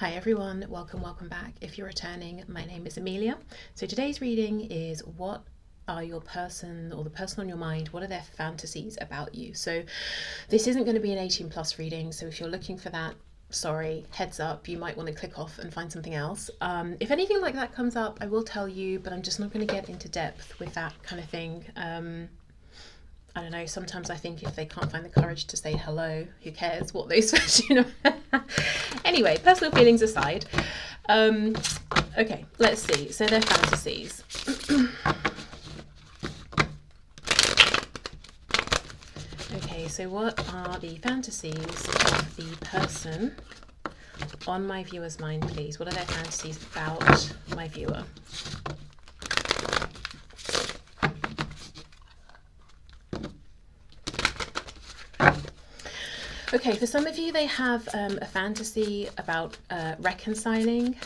Hi everyone, welcome back. If you're returning, my name is Amelia. So today's reading is what are your person or the person on your mind, what are their fantasies about you? So this isn't going to be an 18 plus reading, so if you're looking for that, sorry, heads up, you might want to click off and find something else. If anything like that comes up, I will tell you, but I'm just not going to get into depth with that kind of thing. I don't know, sometimes I think if they can't find the courage to say hello, who cares what those Anyway, personal feelings aside. Okay, let's see. So their fantasies. Okay, so what are the fantasies of the person on my viewer's mind, please? What are their fantasies about my viewer? Okay, for some of you, they have a fantasy about reconciling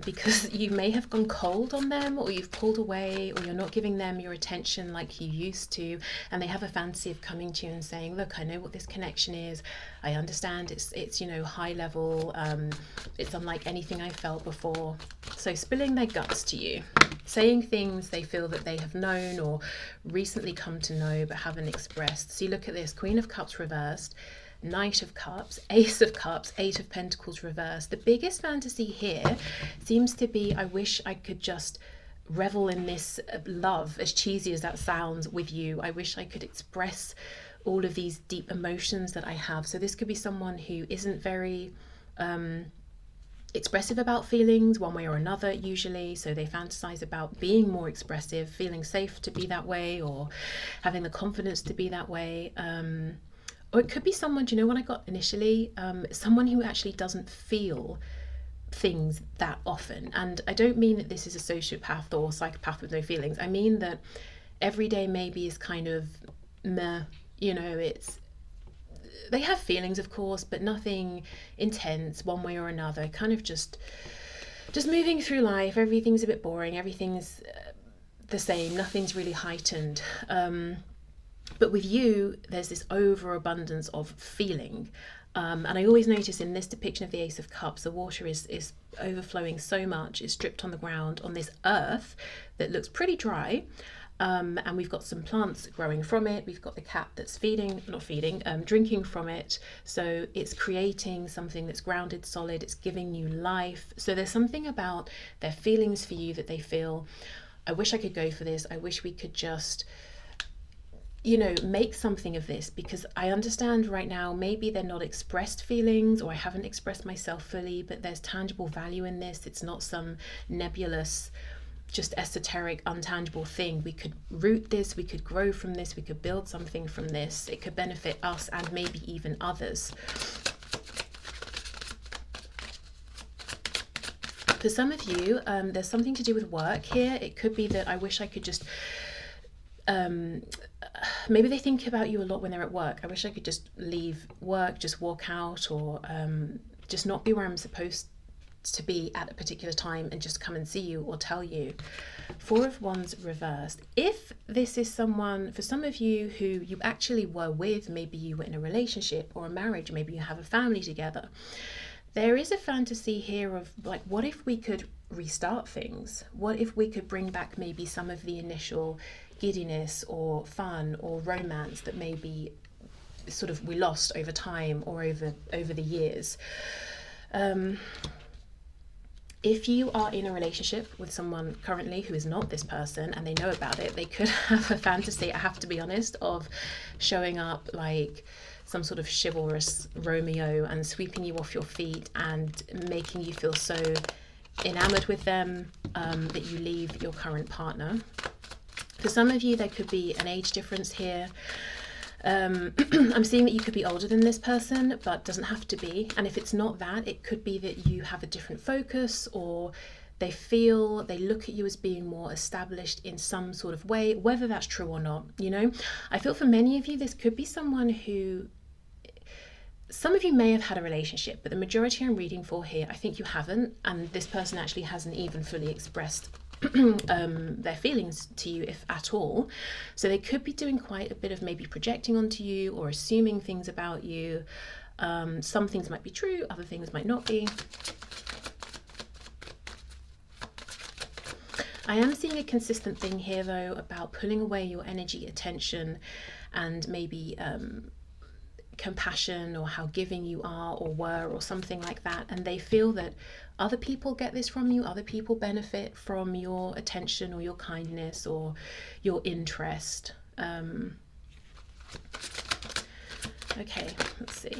because you may have gone cold on them, or you've pulled away, or you're not giving them your attention like you used to, and they have a fantasy of coming to you and saying, look, I know what this connection is. I understand it's you know, high level. It's unlike anything I felt before. So spilling their guts to you, saying things they feel that they have known or recently come to know but haven't expressed. So you look at this, Queen of Cups reversed, Knight of Cups, Ace of Cups, Eight of Pentacles reversed. The biggest fantasy here seems to be, I wish I could just revel in this love, as cheesy as that sounds, with you. I wish I could express all of these deep emotions that I have. So this could be someone who isn't very expressive about feelings one way or another usually, so they fantasize about being more expressive, feeling safe to be that way, or having the confidence to be that way. Or it could be someone, do you know what I got initially? Someone who actually doesn't feel things that often. And I don't mean that this is a sociopath or psychopath with no feelings. I mean that every day maybe is kind of meh, you know, they have feelings, of course, but nothing intense one way or another. Kind of just moving through life. Everything's a bit boring. Everything's the same. Nothing's really heightened. But with you, there's this overabundance of feeling. And I always notice in this depiction of the Ace of Cups, the water is overflowing so much. It's dripped on the ground on this earth that looks pretty dry. And we've got some plants growing from it. We've got the cat that's drinking from it. So it's creating something that's grounded, solid. It's giving new life. So there's something about their feelings for you that they feel, I wish I could go for this. I wish we could just, you know, make something of this, because I understand right now maybe they're not expressed feelings, or I haven't expressed myself fully, but there's tangible value in this. It's not some nebulous, just esoteric, untangible thing. We could root this, we could grow from this, we could build something from this. It could benefit us and maybe even others. For some of you, there's something to do with work here. It could be that I wish I could just maybe they think about you a lot when they're at work. I wish I could just leave work, just walk out, or just not be where I'm supposed to be at a particular time and just come and see you or tell you. Four of Wands reversed. If this is someone, for some of you, who you actually were with, maybe you were in a relationship or a marriage, maybe you have a family together, there is a fantasy here of like, what if we could restart things? What if we could bring back maybe some of the initial giddiness or fun or romance that maybe sort of we lost over time or over the years? If you are in a relationship with someone currently who is not this person and they know about it, they could have a fantasy, I have to be honest, of showing up like some sort of chivalrous Romeo and sweeping you off your feet and making you feel so enamored with them that you leave your current partner. For some of you, there could be an age difference here. I'm seeing that you could be older than this person, but doesn't have to be. And if it's not that, it could be that you have a different focus, or they look at you as being more established in some sort of way, whether that's true or not. You know, I feel for many of you, this could be someone who, some of you may have had a relationship, but the majority I'm reading for here, I think you haven't. And this person actually hasn't even fully expressed their feelings to you, if at all. So they could be doing quite a bit of maybe projecting onto you or assuming things about you. Some things might be true, other things might not be. I am seeing a consistent thing here though about pulling away your energy, attention, and maybe compassion, or how giving you are or were, or something like that, and they feel that other people get this from you, other people benefit from your attention or your kindness or your interest. Okay, let's see.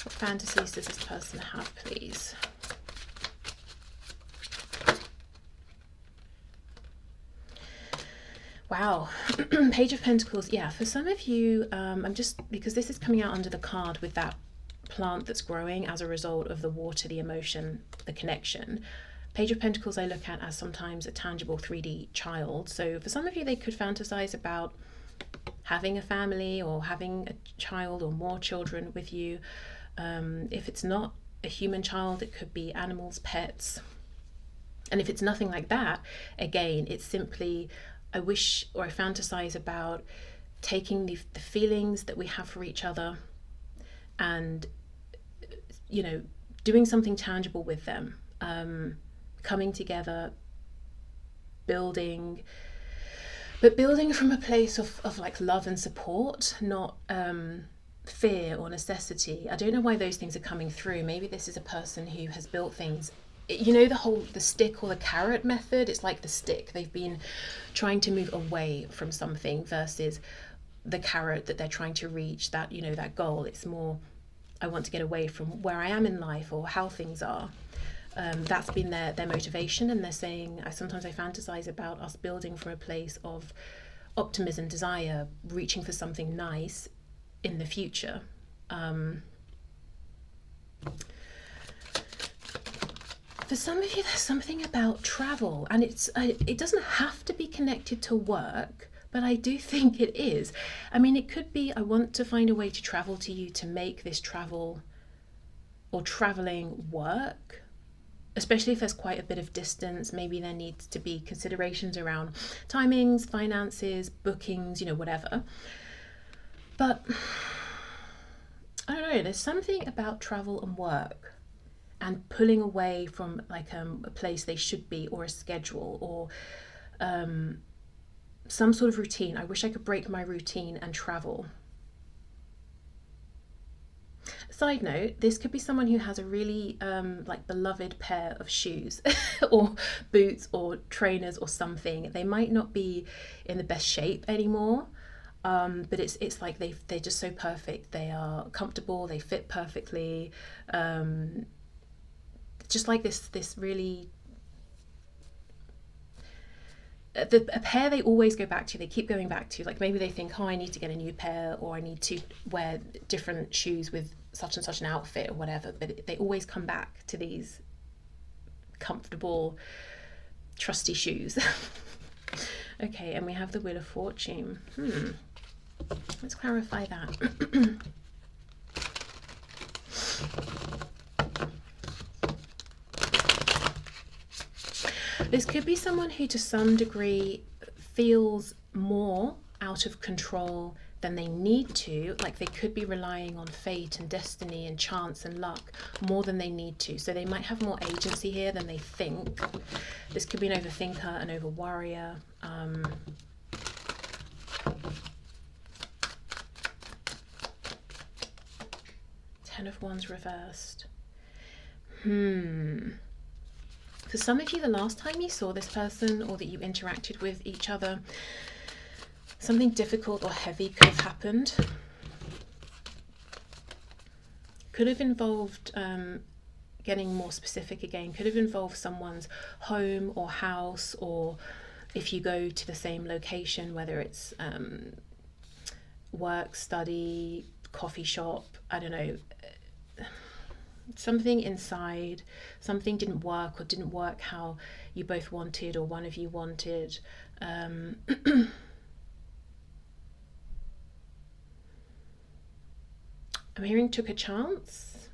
What fantasies does this person have, please? Wow. Page of Pentacles. Yeah, for some of you, I'm just, because this is coming out under the card with that plant that's growing as a result of the water, the emotion, the connection. Page of Pentacles I look at as sometimes a tangible 3D child. So for some of you, they could fantasize about having a family or having a child or more children with you. If it's not a human child, it could be animals, pets. And if it's nothing like that, again, it's simply, I wish, or I fantasize about taking the feelings that we have for each other and, you know, doing something tangible with them, coming together, building, but building from a place of like love and support, not fear or necessity. I don't know why those things are coming through. Maybe this is a person who has built things, you know, the stick or the carrot method. It's like the stick. They've been trying to move away from something versus the carrot that they're trying to reach, that, you know, that goal. It's more, I want to get away from where I am in life or how things are. That's been their motivation, and they're saying, sometimes I fantasize about us building from a place of optimism, desire, reaching for something nice in the future. For some of you, there's something about travel, and it doesn't have to be connected to work, but I do think it is. I mean, it could be, I want to find a way to travel to you to make this travel or traveling work, especially if there's quite a bit of distance. Maybe there needs to be considerations around timings, finances, bookings, you know, whatever. But I don't know, there's something about travel and work and pulling away from like a place they should be, or a schedule, or some sort of routine. I wish I could break my routine and travel. Side note, this could be someone who has a really like beloved pair of shoes or boots or trainers or something. They might not be in the best shape anymore, but it's like they're just so perfect. They are comfortable, they fit perfectly. Just like this really, a pair they always go back to, they keep going back to. Like maybe they think, oh, I need to get a new pair, or I need to wear different shoes with such and such an outfit or whatever, but they always come back to these comfortable, trusty shoes. Okay, and we have the Wheel of Fortune. Let's clarify that. This could be someone who to some degree feels more out of control than they need to, like they could be relying on fate and destiny and chance and luck more than they need to. So they might have more agency here than they think. This could be an overthinker, an over-worrier. Ten of Wands reversed. For some of you, the last time you saw this person or that you interacted with each other, something difficult or heavy could have happened. Could have involved, getting more specific again, could have involved someone's home or house, or if you go to the same location, whether it's work, study, coffee shop, I don't know, something inside, something didn't work, or didn't work how you both wanted or one of you wanted. I'm hearing took a chance.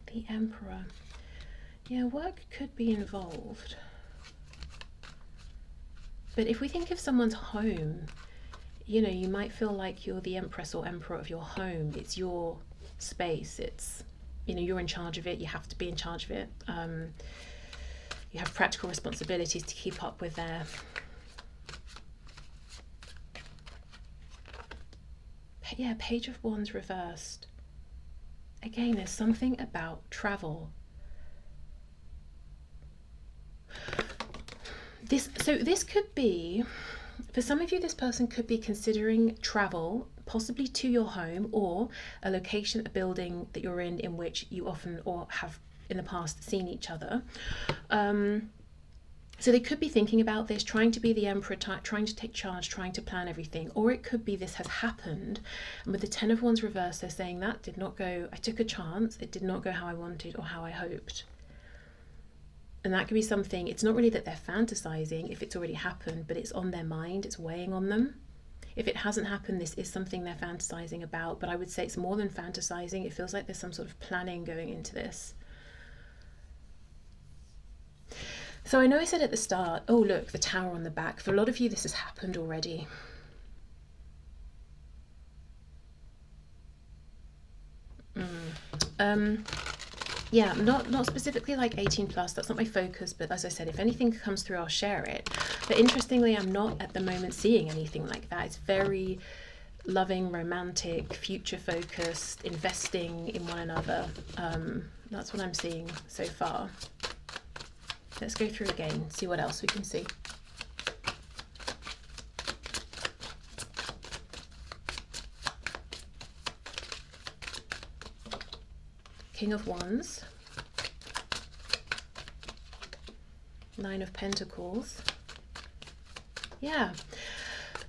The Emperor. Yeah, work could be involved. But if we think of someone's home, you know, you might feel like you're the empress or emperor of your home. It's your space. It's, you know, you're in charge of it. You have to be in charge of it. You have practical responsibilities to keep up with their... Yeah, Page of Wands reversed. Again, there's something about travel. This could be, for some of you, this person could be considering travel, possibly to your home or a location, a building that you're in which you often or have in the past seen each other. So they could be thinking about this, trying to be the emperor, trying to take charge, trying to plan everything. Or it could be this has happened, and with the Ten of Wands reversed, they're saying that did not go, I took a chance, it did not go how I wanted or how I hoped. And that could be something, it's not really that they're fantasizing if it's already happened, but it's on their mind, it's weighing on them. If it hasn't happened, this is something they're fantasizing about, but I would say it's more than fantasizing. It feels like there's some sort of planning going into this. So I know I said at the start, oh look, the Tower on the back. For a lot of you, this has happened already. Yeah, not specifically like 18 plus, that's not my focus, but as I said, if anything comes through, I'll share it. But interestingly, I'm not at the moment seeing anything like that. It's very loving, romantic, future focused, investing in one another. That's what I'm seeing so far. Let's go through again, see what else we can see. King of Wands, Nine of Pentacles. Yeah.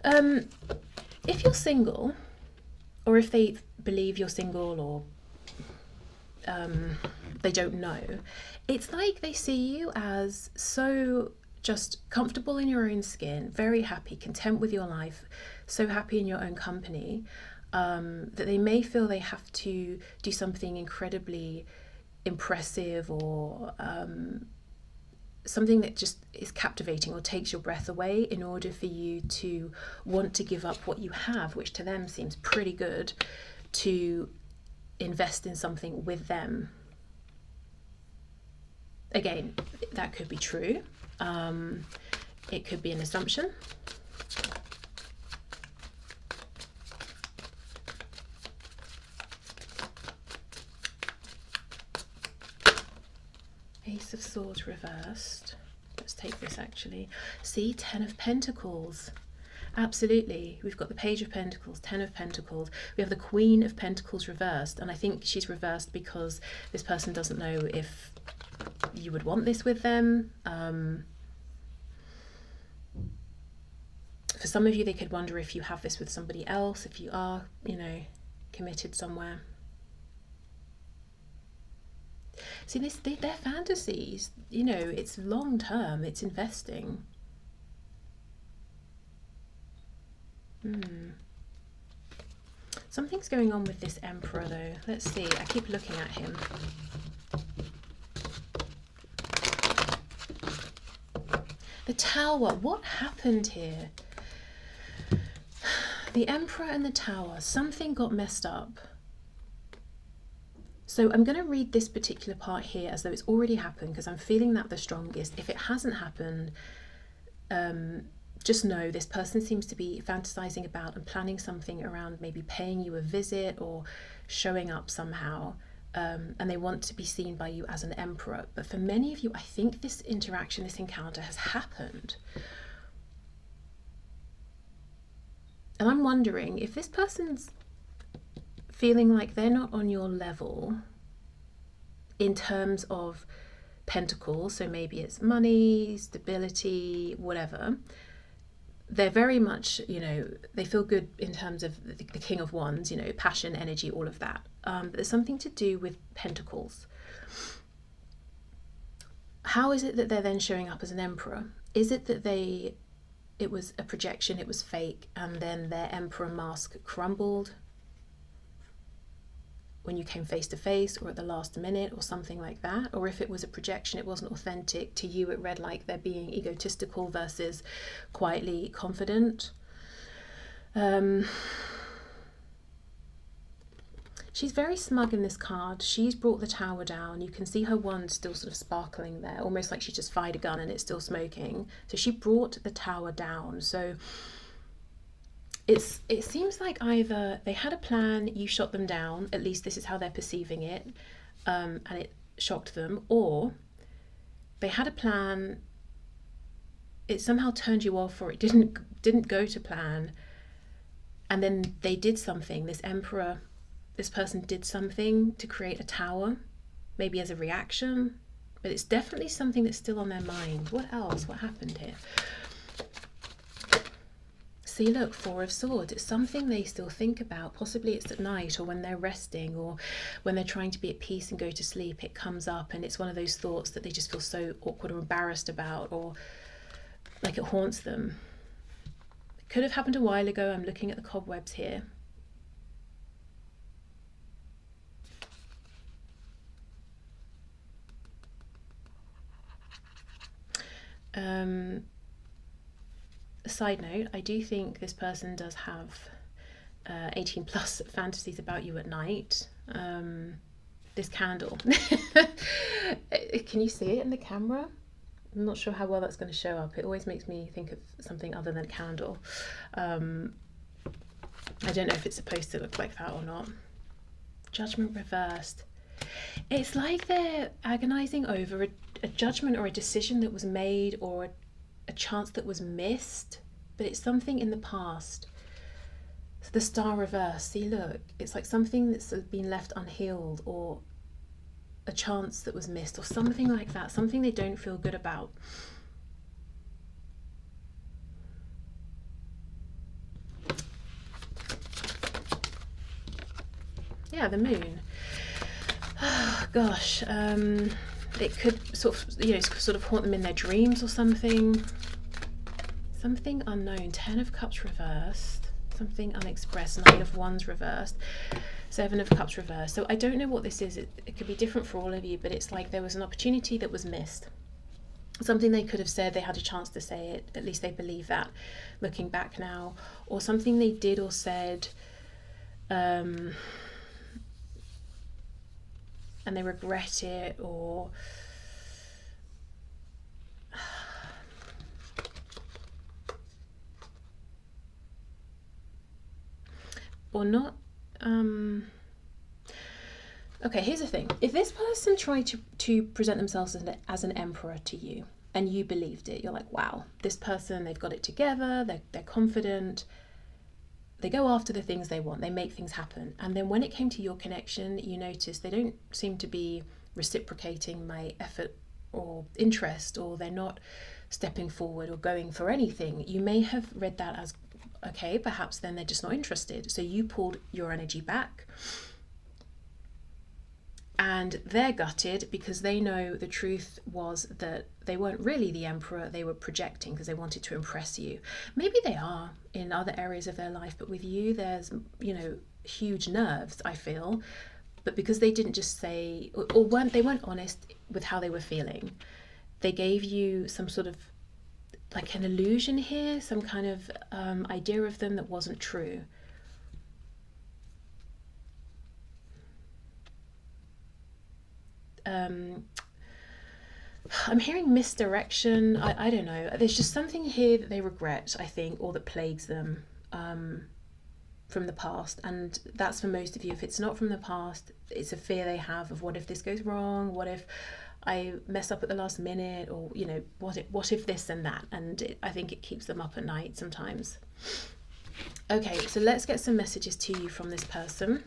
If you're single, or if they believe you're single, or they don't know, it's like they see you as so just comfortable in your own skin, very happy, content with your life, so happy in your own company, that they may feel they have to do something incredibly impressive or something that just is captivating or takes your breath away in order for you to want to give up what you have, which to them seems pretty good, to invest in something with them. Again, that could be true. It could be an assumption. Ace of Swords reversed. Let's take this actually. See, Ten of Pentacles. Absolutely. We've got the Page of Pentacles, Ten of Pentacles. We have the Queen of Pentacles reversed. And I think she's reversed because this person doesn't know if you would want this with them. For some of you, they could wonder if you have this with somebody else, if you are, you know, committed somewhere. See, they're fantasies, you know, it's long term, it's investing. Something's going on with this Emperor though. Let's see, I keep looking at him. The Tower, what happened here? The Emperor and the Tower, something got messed up. So I'm going to read this particular part here as though it's already happened because I'm feeling that the strongest. If it hasn't happened, just know this person seems to be fantasizing about and planning something around maybe paying you a visit or showing up somehow. And they want to be seen by you as an emperor. But for many of you, I think this interaction, this encounter has happened. And I'm wondering if this person's feeling like they're not on your level in terms of pentacles, so maybe it's money, stability, whatever. They're very much, you know, they feel good in terms of the King of Wands, you know, passion, energy, all of that. But there's something to do with pentacles. How is it that they're then showing up as an emperor? Is it that it was a projection, it was fake, and then their emperor mask crumbled? when you came face to face or at the last minute or something like that. Or if it was a projection, it wasn't authentic to you, it read like they're being egotistical versus quietly confident. She's very smug in this card. She's brought the Tower down. You can see her wand still sort of sparkling there, almost like she just fired a gun and it's still smoking. So she brought the Tower down. So it seems like either they had a plan, you shot them down, at least this is how they're perceiving it, and it shocked them, or they had a plan, it somehow turned you off, or it didn't go to plan, and then they did something. This emperor, this person did something to create a tower, maybe as a reaction, but it's definitely something that's still on their mind. What else? What happened here? See, look, Four of Swords. It's something they still think about. Possibly it's at night or when they're resting or when they're trying to be at peace and go to sleep. It comes up and it's one of those thoughts that they just feel so awkward or embarrassed about, or like it haunts them. It could have happened a while ago. I'm looking at the cobwebs here. Side note, I do think this person does have 18 plus fantasies about you at night. This candle. Can you see it in the camera? I'm not sure how well that's going to show up. It always makes me think of something other than a candle. I don't know if it's supposed to look like that or not. Judgment reversed. It's like they're agonizing over a judgment or a decision that was made, or a chance that was missed, but it's something in the past. So the Star reverse, see, look, it's like something that's been left unhealed, or a chance that was missed, or something like that, something they don't feel good about. Yeah, the Moon. Oh, gosh, it could sort of haunt them in their dreams or something. Something unknown. 10 of Cups reversed. Something unexpressed. 9 of Wands reversed. 7 of Cups reversed. So I don't know what this is. It could be different for all of you, but it's like there was an opportunity that was missed. Something they could have said, they had a chance to say it. At least they believe that, looking back now. Or something they did or said, and they regret it, or not. Okay, here's the thing. If this person tried to present themselves as an emperor to you and you believed it, you're like, wow, this person, they've got it together, they're confident, they go after the things they want, they make things happen. And then when it came to your connection, you notice they don't seem to be reciprocating my effort or interest, or they're not stepping forward or going for anything. You may have read that as, okay, perhaps then they're just not interested. So you pulled your energy back, and they're gutted because they know the truth was that they weren't really the emperor, they were projecting because they wanted to impress you. Maybe they are in other areas of their life, but with you there's, huge nerves, I feel. But because they didn't just say, or they weren't honest with how they were feeling, they gave you some sort of like an illusion here, some kind of idea of them that wasn't true. I'm hearing misdirection. I don't know. There's just something here that they regret, I think, or that plagues them from the past. And that's for most of you. If it's not from the past, it's a fear they have of, what if this goes wrong? What if I mess up at the last minute? Or, what if this and that? And I think it keeps them up at night sometimes. Okay, so let's get some messages to you from this person.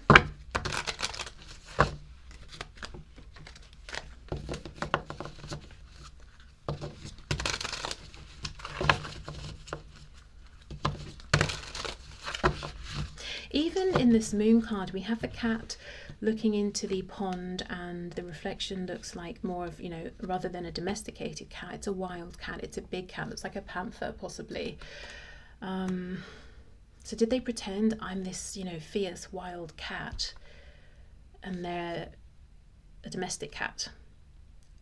Even in this Moon card, we have the cat looking into the pond, and the reflection looks like more of, rather than a domesticated cat, it's a wild cat. It's a big cat. Looks like a panther, possibly. So did they pretend I'm this, fierce wild cat? and they're a domestic cat.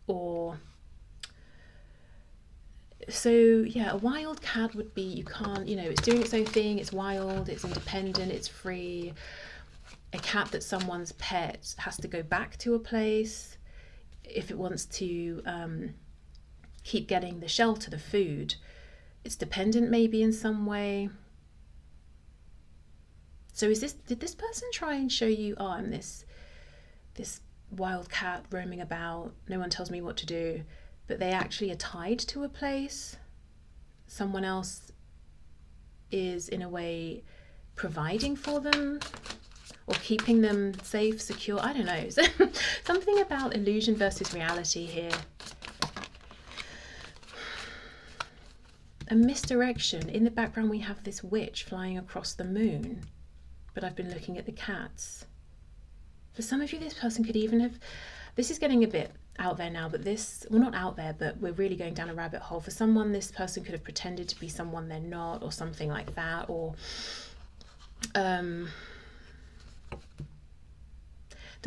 Or so yeah, a wild cat would be, you can't, you know, it's doing its own thing, it's wild, it's independent, it's free. A cat that's someone's pet has to go back to a place if it wants to keep getting the shelter, the food. It's dependent maybe in some way. So did this person try and show you, oh, I'm this wild cat roaming about, no one tells me what to do, but they actually are tied to a place? Someone else is in a way providing for them or keeping them safe, secure. I don't know. Something about illusion versus reality here. A misdirection. In the background we have this witch flying across the moon, but I've been looking at the cats. For some of you, this person could even have, this is getting a bit out there now, but this, well, not out there, but we're really going down a rabbit hole. For someone, this person could have pretended to be someone they're not, or something like that, or done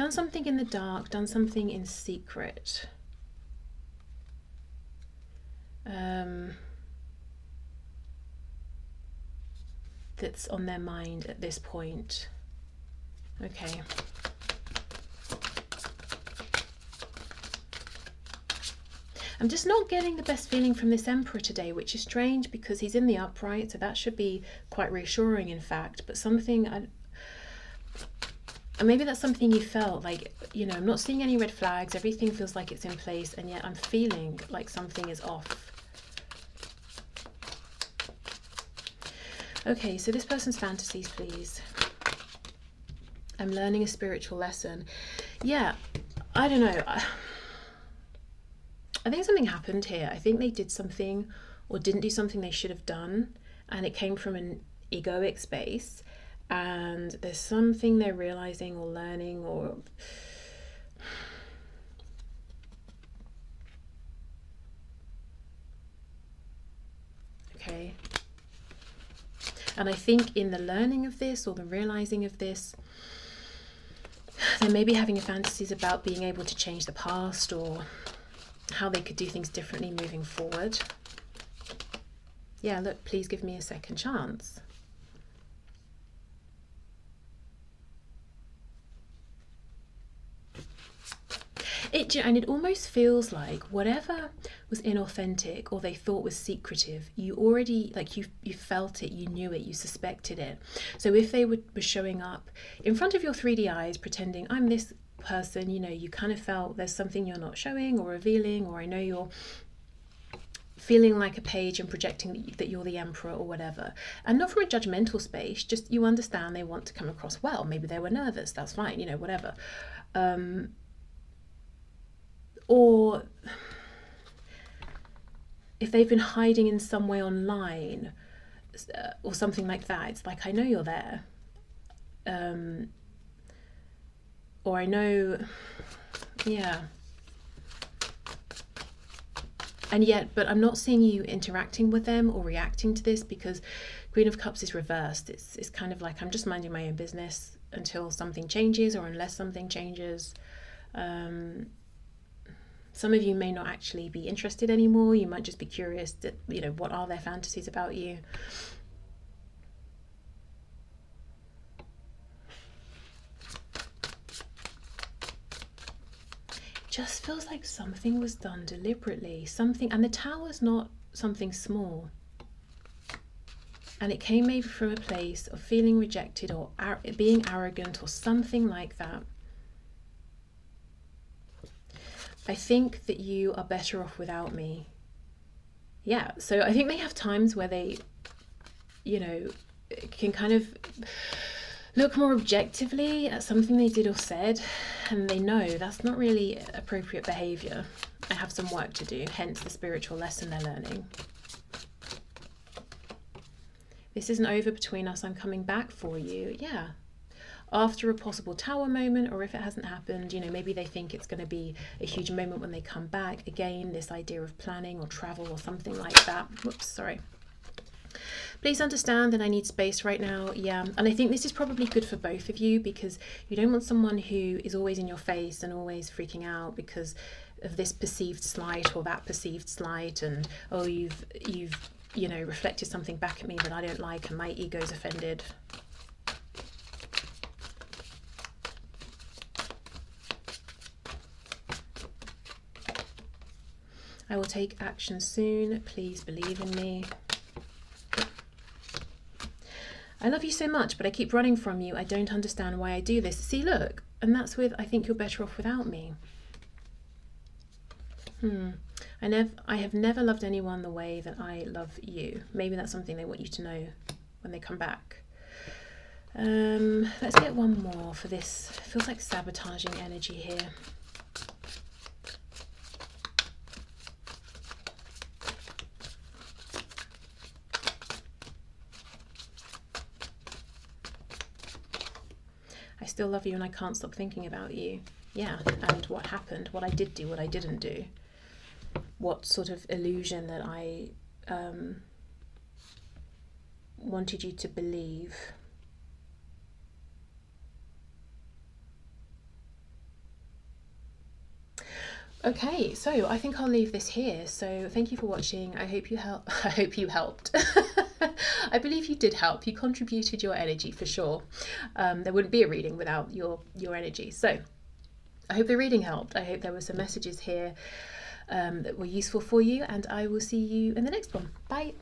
something in the dark, done something in secret. That's on their mind at this point. Okay. I'm just not getting the best feeling from this Emperor today, which is strange because he's in the upright, so that should be quite reassuring, in fact. But something, and maybe that's something you felt like, you know, I'm not seeing any red flags, everything feels like it's in place, and yet I'm feeling like something is off. Okay, so this person's fantasies, please. I'm learning a spiritual lesson. Yeah, I don't know. I think something happened here. I think they did something or didn't do something they should have done, and it came from an egoic space, and there's something they're realizing or learning, or okay. And I think in the learning of this or the realizing of this, they may be having fantasies about being able to change the past or how they could do things differently moving forward. Yeah, look, please give me a second chance. It almost feels like whatever was inauthentic or they thought was secretive, you already, like, you felt it, you knew it, you suspected it. So if they were showing up in front of your 3D eyes pretending I'm this person, you know, you kind of felt there's something you're not showing or revealing, or I know you're feeling like a page and projecting that you're the Emperor or whatever, and not from a judgmental space, just you understand they want to come across well. Maybe they were nervous, that's fine, you know, whatever. Or if they've been hiding in some way online or something like that, it's like, I know you're there. Or I know, yeah. And yet, but I'm not seeing you interacting with them or reacting to this, because Queen of Cups is reversed. It's kind of like, I'm just minding my own business until something changes, or unless something changes. Some of you may not actually be interested anymore. You might just be curious that, you know, what are their fantasies about you? Just feels like something was done deliberately, something, and the Tower's not something small, and it came maybe from a place of feeling rejected or being arrogant or something like that. I think that you are better off without me. Yeah, so I think they have times where they, you know, can kind of look more objectively at something they did or said, and they know that's not really appropriate behavior. I have some work to do, hence the spiritual lesson they're learning. This isn't over between us, I'm coming back for you. Yeah. After a possible Tower moment, or if it hasn't happened, you know, maybe they think it's going to be a huge moment when they come back. Again, this idea of planning or travel or something like that. Whoops, sorry. Please understand that I need space right now. Yeah, and I think this is probably good for both of you, because you don't want someone who is always in your face and always freaking out because of this perceived slight or that perceived slight, and oh, you've you know, reflected something back at me that I don't like and my ego's offended. I will take action soon. Please believe in me. I love you so much, but I keep running from you. I don't understand why I do this. See, look, and that's with, I think you're better off without me. I have never loved anyone the way that I love you. Maybe that's something they want you to know when they come back. Let's get one more for this. It feels like sabotaging energy here. I still love you and I can't stop thinking about you. Yeah, and what happened, what I did do, what I didn't do. What sort of illusion that I wanted you to believe. Okay, so I think I'll leave this here. So thank you for watching. I hope you I hope you helped. I believe you did help. You contributed your energy for sure. There wouldn't be a reading without your energy. So I hope the reading helped. I hope there were some messages here that were useful for you, and I will see you in the next one. Bye.